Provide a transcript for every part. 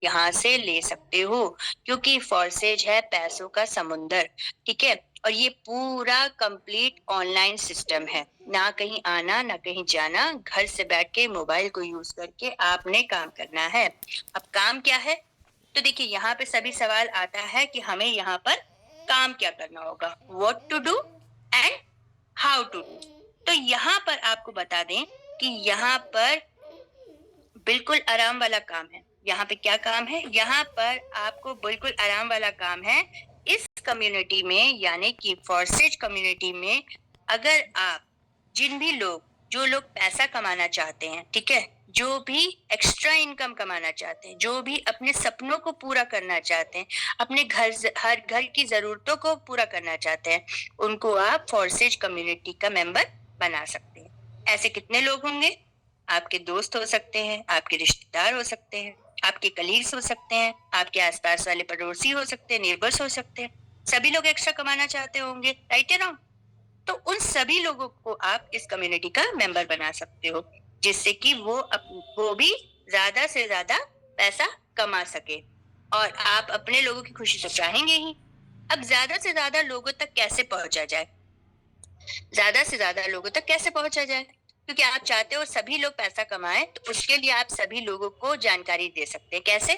यहाँ से ले सकते हो, क्योंकि फॉर्सेज है पैसों का समुंदर, ठीक है। और ये पूरा कंप्लीट ऑनलाइन सिस्टम है, ना कहीं आना ना कहीं जाना, घर से बैठ के मोबाइल को यूज करके आपने काम करना है। अब काम क्या है, तो देखिए यहाँ पे सभी सवाल आता है कि हमें यहाँ पर काम क्या करना होगा, what to do and how to do. तो यहाँ पर आपको बता दें कि यहाँ पर बिल्कुल आराम वाला काम है। यहाँ पे क्या काम है, यहाँ पर आपको बिल्कुल आराम वाला काम है। इस कम्युनिटी में यानी कि फॉर्सेज कम्युनिटी में अगर आप जिन भी लोग जो लोग पैसा कमाना चाहते हैं, ठीक है, जो भी एक्स्ट्रा इनकम कमाना चाहते हैं, जो भी अपने सपनों को पूरा करना चाहते हैं, अपने हर घर की जरूरतों को पूरा करना चाहते हैं, उनको आप फॉर्सेज कम्युनिटी का मेंबर बना सकते हैं। ऐसे कितने लोग होंगे, आपके दोस्त हो सकते हैं, आपके रिश्तेदार हो सकते हैं, आपके कलीग्स हो सकते हैं, आपके आसपास वाले पड़ोसी हो सकते हैं, नेबर्स हो सकते हैं। सभी लोग एक्स्ट्रा कमाना चाहते होंगे, राइट या रॉन्ग? तो उन सभी लोगों को आप इस कम्युनिटी का मेंबर बना सकते हो, जिससे कि वो भी ज्यादा से ज्यादा पैसा कमा सके, और आप अपने लोगों की खुशी तो चाहेंगे ही। अब ज्यादा से ज्यादा लोगों तक कैसे पहुंचा जाए, ज्यादा से ज्यादा लोगों तक कैसे पहुंचा जाए, क्योंकि आप चाहते हो सभी लोग पैसा कमाएं, तो उसके लिए आप सभी लोगों को जानकारी दे सकते हैं। कैसे?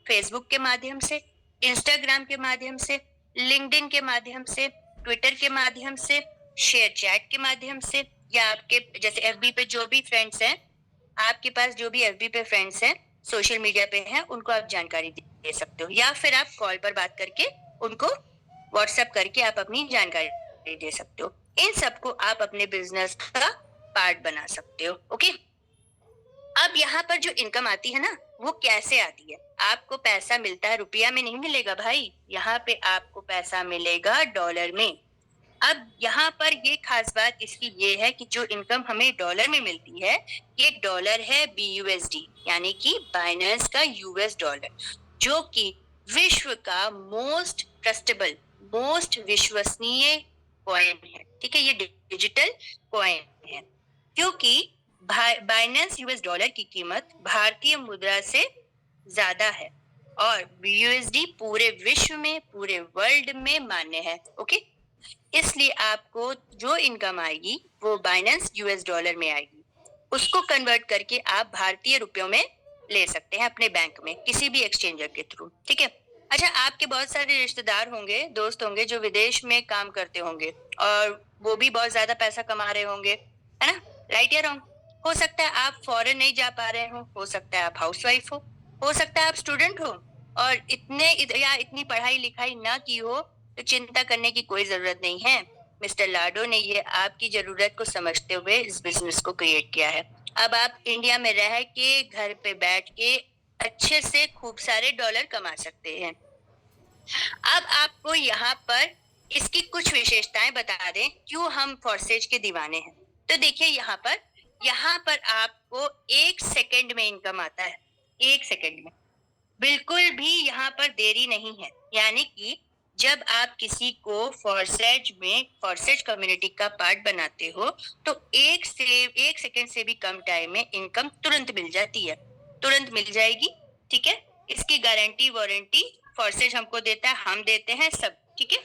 फेसबुक के माध्यम से, इंस्टाग्राम के माध्यम से, लिंक्डइन के माध्यम से, ट्विटर के माध्यम से, शेयर चैट के माध्यम से, या आपके जैसे एफबी पे जो भी फ्रेंड्स हैं, आपके पास जो भी एफबी पे फ्रेंड्स हैं, सोशल मीडिया पे हैं, उनको आप जानकारी दे सकते हो, या फिर आप कॉल पर बात करके उनको व्हाट्सएप करके आप अपनी जानकारी दे सकते हो। इन सबको आप अपने बिजनेस का पार्ट बना सकते हो। ओके, अब यहाँ पर जो इनकम आती है ना, वो कैसे आती है? आपको पैसा मिलता है, रुपया में नहीं मिलेगा भाई, यहाँ पे आपको पैसा मिलेगा डॉलर में। अब यहाँ पर ये खास बात इसकी ये है कि जो इनकम हमें डॉलर में मिलती है, ये डॉलर है BUSD, यानी कि बाइनेंस का यूएस डॉलर, जो कि विश्व का मोस्ट ट्रस्टेबल, मोस्ट विश्वसनीय कॉइन है, ठीक है। ये डिजिटल कॉइन है, क्योंकि बाइनेंस यूएस डॉलर की कीमत भारतीय मुद्रा से ज्यादा है, और BUSD पूरे विश्व में, पूरे वर्ल्ड में मान्य है। ओके, इसलिए आपको जो इनकम आएगी वो बाइनेंस यूएस डॉलर में आएगी, उसको कन्वर्ट करके आप भारतीय रुपयों में ले सकते हैं अपने बैंक में, किसी भी एक्सचेंजर के थ्रू, ठीक है। अच्छा, आपके बहुत सारे रिश्तेदार होंगे, दोस्त होंगे जो विदेश में काम करते होंगे, और वो भी बहुत ज्यादा पैसा कमा रहे होंगे, है ना, राइट या रॉन्ग? हो सकता है आप फॉरेन नहीं जा पा रहे हो सकता है आप हाउसवाइफ हो सकता है आप स्टूडेंट हो, और या इतनी पढ़ाई लिखाई ना की हो, तो चिंता करने की कोई जरूरत नहीं है। मिस्टर लाडो ने ये आपकी जरूरत को समझते हुए इस बिजनेस को क्रिएट किया है। अब आप इंडिया में रह के घर पे बैठ के अच्छे से खूब सारे डॉलर कमा सकते हैं। अब आपको यहाँ पर इसकी कुछ विशेषताएं बता दें, क्यों हम फॉर्सेज के दीवाने हैं। तो देखिए यहाँ पर आपको 1 सेकंड में इनकम आता है, 1 सेकंड में, बिल्कुल भी यहाँ पर देरी नहीं है। यानी कि जब आप किसी को फॉर्सेज कम्युनिटी का पार्ट बनाते हो, तो 1 सेकंड से भी कम टाइम में इनकम तुरंत मिल जाती है, तुरंत मिल जाएगी, ठीक है। इसकी गारंटी वारंटी फॉर्सेज हमको देता है, हम देते हैं सब, ठीक है।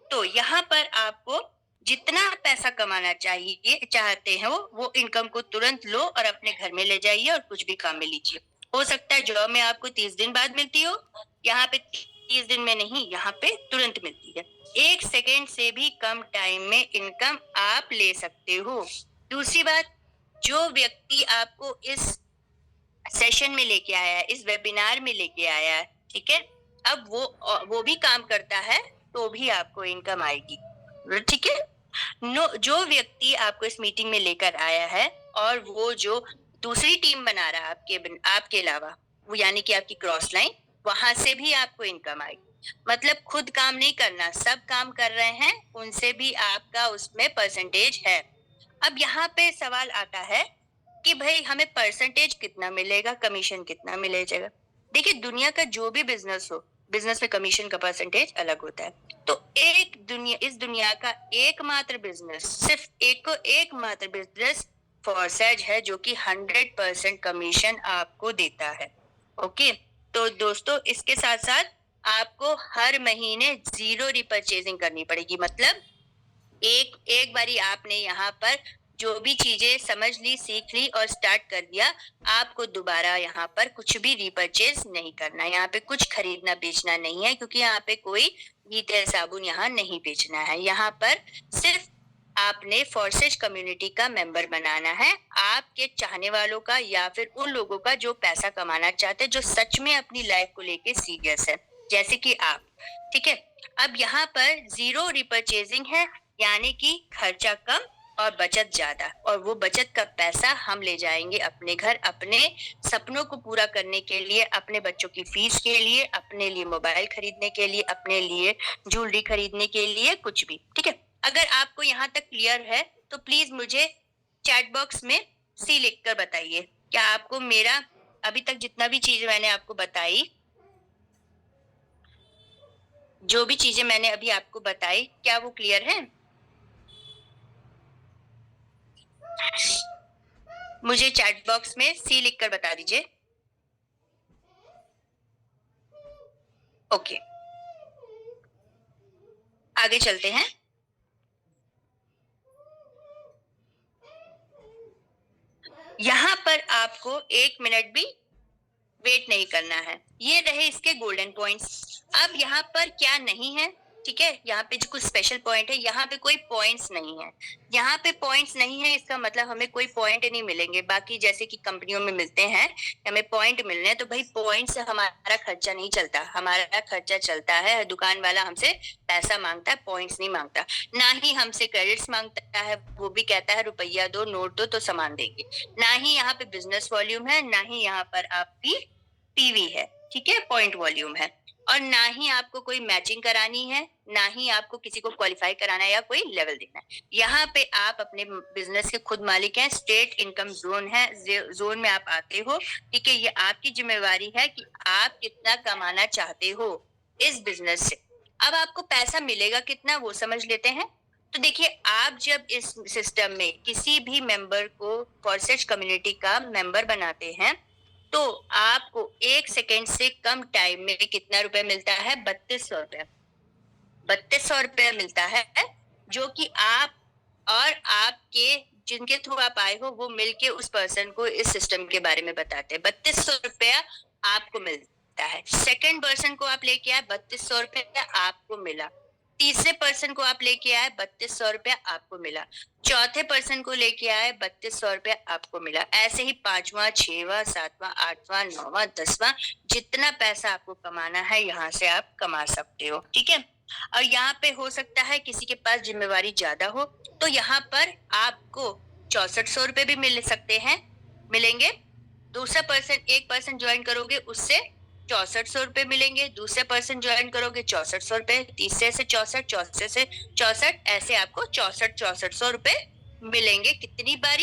तो यहाँ पर आपको जितना पैसा कमाना चाहिए चाहते हैं वो इनकम को तुरंत लो और अपने घर में ले जाइए और कुछ भी काम में लीजिए। हो सकता है जॉब में आपको 30 दिन बाद मिलती हो, यहाँ पे 30 दिन में नहीं, यहाँ पे तुरंत मिलती है। 1 सेकेंड से भी कम टाइम में इनकम आप ले सकते हो। दूसरी बात, जो व्यक्ति आपको इस सेशन में लेके आया है, इस वेबिनार में लेके आया है, ठीक है, अब वो भी काम करता है तो भी आपको इनकम आएगी, ठीक है। जो व्यक्ति आपको इस मीटिंग में लेकर आया है और वो जो दूसरी टीम बना रहा है आपके अलावा, वो यानी कि आपकी क्रॉस लाइन, वहां से भी आपको इनकम आएगी। मतलब खुद काम नहीं करना, सब काम कर रहे हैं, उनसे भी आपका उसमें परसेंटेज है। अब यहाँ पे सवाल आता है कि भाई हमें परसेंटेज कितना मिलेगा, कमीशन कितना मिलेगा। देखिए, दुनिया का जो भी बिजनेस हो, बिजनेस में कमीशन का परसेंटेज अलग होता है। तो इस दुनिया का एकमात्र बिजनेस, सिर्फ एकमात्र बिजनेस फॉर्सेज है जो कि 100% कमीशन आपको देता है। ओके, तो दोस्तों इसके साथ साथ आपको हर महीने जीरो रिपर्चेजिंग करनी पड़ेगी। मतलब एक एक बारी आपने यहाँ पर जो भी चीजें समझ ली, सीख ली और स्टार्ट कर दिया, आपको दोबारा यहाँ पर कुछ भी रिपर्चेज नहीं करना। यहाँ पे कुछ खरीदना बेचना नहीं है, क्योंकि यहाँ पे कोई घी तेल साबुन यहाँ नहीं बेचना है। यहाँ पर सिर्फ आपने फॉरसेज कम्युनिटी का मेंबर बनाना है, आपके चाहने वालों का या फिर उन लोगों का जो पैसा कमाना चाहते हैं, जो सच में अपनी लाइफ को लेके सीरियस है, जैसे कि आप। ठीक है, अब यहाँ पर जीरो रिपर्चेजिंग है, यानी कि खर्चा कम और बचत ज्यादा, और वो बचत का पैसा हम ले जाएंगे अपने घर, अपने सपनों को पूरा करने के लिए, अपने बच्चों की फीस के लिए, अपने लिए मोबाइल खरीदने के लिए, अपने लिए ज्वेलरी खरीदने के लिए, कुछ भी। ठीक है, अगर आपको यहाँ तक क्लियर है तो प्लीज मुझे चैट बॉक्स में सी लिखकर बताइए, क्या आपको मेरा अभी तक जितना भी चीज मैंने आपको बताई, जो भी चीजें मैंने अभी आपको बताई, क्या वो क्लियर है? मुझे चैट बॉक्स में सी लिखकर बता दीजिए। ओके, आगे चलते हैं। यहाँ पर आपको 1 मिनट भी वेट नहीं करना है। ये रहे इसके गोल्डन पॉइंट्स। अब यहाँ पर क्या नहीं है, ठीक है, यहाँ पे जो कुछ स्पेशल पॉइंट है, यहाँ पे कोई पॉइंट्स नहीं है। यहाँ पे पॉइंट्स नहीं है, इसका मतलब हमें कोई पॉइंट नहीं मिलेंगे। बाकी जैसे कि कंपनियों में मिलते हैं, हमें पॉइंट मिलने हैं, तो भाई पॉइंट से हमारा खर्चा नहीं चलता। हमारा खर्चा चलता है, दुकान वाला हमसे पैसा मांगता है, पॉइंट्स नहीं मांगता। ना ही हमसे क्रेडिट्स मांगता है, वो भी कहता है रुपया दो, नोट दो तो सामान देंगे। ना ही यहाँ पे बिजनेस वॉल्यूम है, ना ही यहाँ पर आपकी पीवी है, ठीक है, पॉइंट वॉल्यूम है। और ना ही आपको कोई मैचिंग करानी है, ना ही आपको किसी को क्वालिफाई कराना है या कोई लेवल देना है। यहाँ पे आप अपने बिजनेस के खुद मालिक हैं। स्टेट इनकम जोन है, जोन में आप आते हो, ठीक है। ये आपकी जिम्मेवारी है कि आप कितना कमाना चाहते हो इस बिजनेस से। अब आपको पैसा मिलेगा कितना, वो समझ लेते हैं। तो देखिए, आप जब इस सिस्टम में किसी भी मेंबर को फॉरसेज कम्युनिटी का मेंबर बनाते हैं, तो आपको 1 सेकेंड से कम टाइम में कितना रुपए मिलता है? 3200 रुपए। 3200 रुपए मिलता है, जो कि आप और आपके जिनके थ्रू आप आए हो वो मिलके उस पर्सन को इस सिस्टम के बारे में बताते हैं। 3200 रुपया आपको मिलता है। सेकंड पर्सन को आप लेके आए, 3200 रुपया आपको मिला। तीसरे पर्सन को आप लेके आए, 3200 रुपया आपको मिला। चौथे पर्सन को लेके आए, 3200 रुपया आपको मिला। ऐसे ही 5वां, 6वां, 7वां, 8वां, 9वां, 10वां, जितना पैसा आपको कमाना है यहाँ से आप कमा सकते हो, ठीक है। और यहाँ पे हो सकता है किसी के पास जिम्मेवारी ज्यादा हो, तो यहाँ पर आपको 6400 रुपए भी मिल सकते हैं, मिलेंगे। दूसरा पर्सन, एक पर्सन ज्वाइन करोगे उससे 6400 रुपए मिलेंगे। दूसरे पर्सन ज्वाइन करोगे 6400 रुपए, तीसरे से 64, चौथे से 64, ऐसे आपको 64 6400 रुपए मिलेंगे। कितनी बारी?